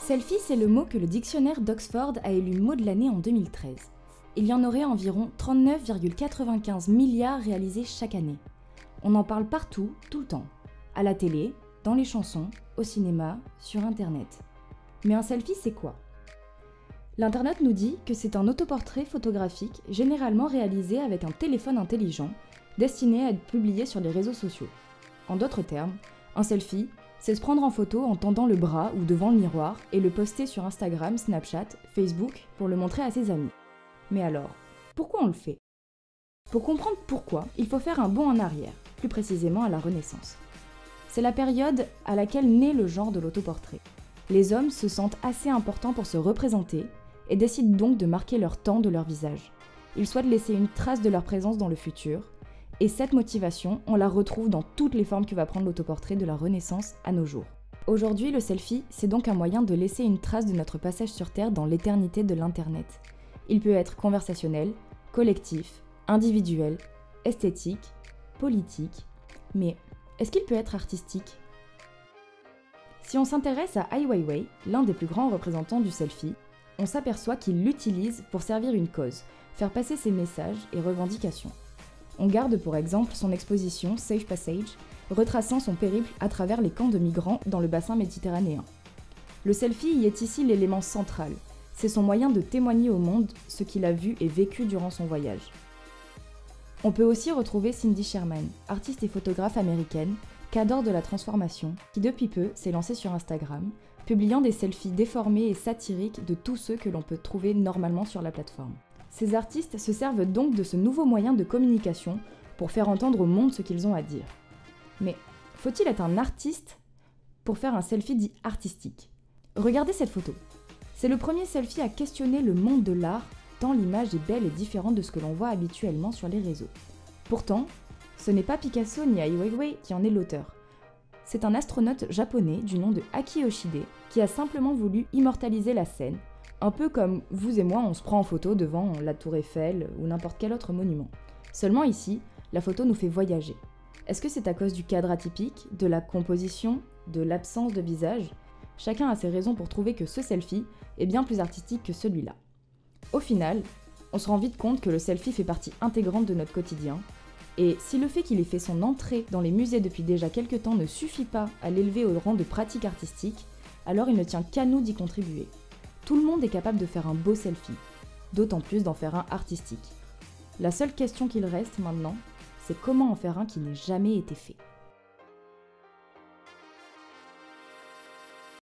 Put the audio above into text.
Selfie, c'est le mot que le dictionnaire d'Oxford a élu mot de l'année en 2013. Il y en aurait environ 39,95 milliards réalisés chaque année. On en parle partout, tout le temps. À la télé, dans les chansons, au cinéma, sur Internet. Mais un selfie, c'est quoi ? L'Internet nous dit que c'est un autoportrait photographique généralement réalisé avec un téléphone intelligent, destiné à être publié sur les réseaux sociaux. En d'autres termes, un selfie, c'est se prendre en photo en tendant le bras ou devant le miroir et le poster sur Instagram, Snapchat, Facebook pour le montrer à ses amis. Mais alors, pourquoi on le fait ? Pour comprendre pourquoi, il faut faire un bond en arrière, plus précisément à la Renaissance. C'est la période à laquelle naît le genre de l'autoportrait. Les hommes se sentent assez importants pour se représenter et décident donc de marquer leur temps de leur visage. Ils souhaitent laisser une trace de leur présence dans le futur, et cette motivation, on la retrouve dans toutes les formes que va prendre l'autoportrait de la Renaissance à nos jours. Aujourd'hui, le selfie, c'est donc un moyen de laisser une trace de notre passage sur Terre dans l'éternité de l'Internet. Il peut être conversationnel, collectif, individuel, esthétique, politique, mais est-ce qu'il peut être artistique ? Si on s'intéresse à Ai Weiwei, l'un des plus grands représentants du selfie, on s'aperçoit qu'il l'utilise pour servir une cause, faire passer ses messages et revendications. On garde pour exemple son exposition Safe Passage, retraçant son périple à travers les camps de migrants dans le bassin méditerranéen. Le selfie y est ici l'élément central. C'est son moyen de témoigner au monde ce qu'il a vu et vécu durant son voyage. On peut aussi retrouver Cindy Sherman, artiste et photographe américaine, qu'adore de la transformation, qui depuis peu s'est lancée sur Instagram, publiant des selfies déformés et satiriques de tous ceux que l'on peut trouver normalement sur la plateforme. Ces artistes se servent donc de ce nouveau moyen de communication pour faire entendre au monde ce qu'ils ont à dire. Mais faut-il être un artiste pour faire un selfie dit artistique ? Regardez cette photo. C'est le premier selfie à questionner le monde de l'art, tant l'image est belle et différente de ce que l'on voit habituellement sur les réseaux. Pourtant, ce n'est pas Picasso ni Ai Weiwei qui en est l'auteur. C'est un astronaute japonais du nom de Aki Yoshide qui a simplement voulu immortaliser la scène, un peu comme vous et moi on se prend en photo devant la tour Eiffel ou n'importe quel autre monument. Seulement ici, la photo nous fait voyager. Est-ce que c'est à cause du cadre atypique, de la composition, de l'absence de visage ? Chacun a ses raisons pour trouver que ce selfie est bien plus artistique que celui-là. Au final, on se rend vite compte que le selfie fait partie intégrante de notre quotidien, et si le fait qu'il ait fait son entrée dans les musées depuis déjà quelques temps ne suffit pas à l'élever au rang de pratique artistique, alors il ne tient qu'à nous d'y contribuer. Tout le monde est capable de faire un beau selfie, d'autant plus d'en faire un artistique. La seule question qu'il reste maintenant, c'est comment en faire un qui n'ait jamais été fait.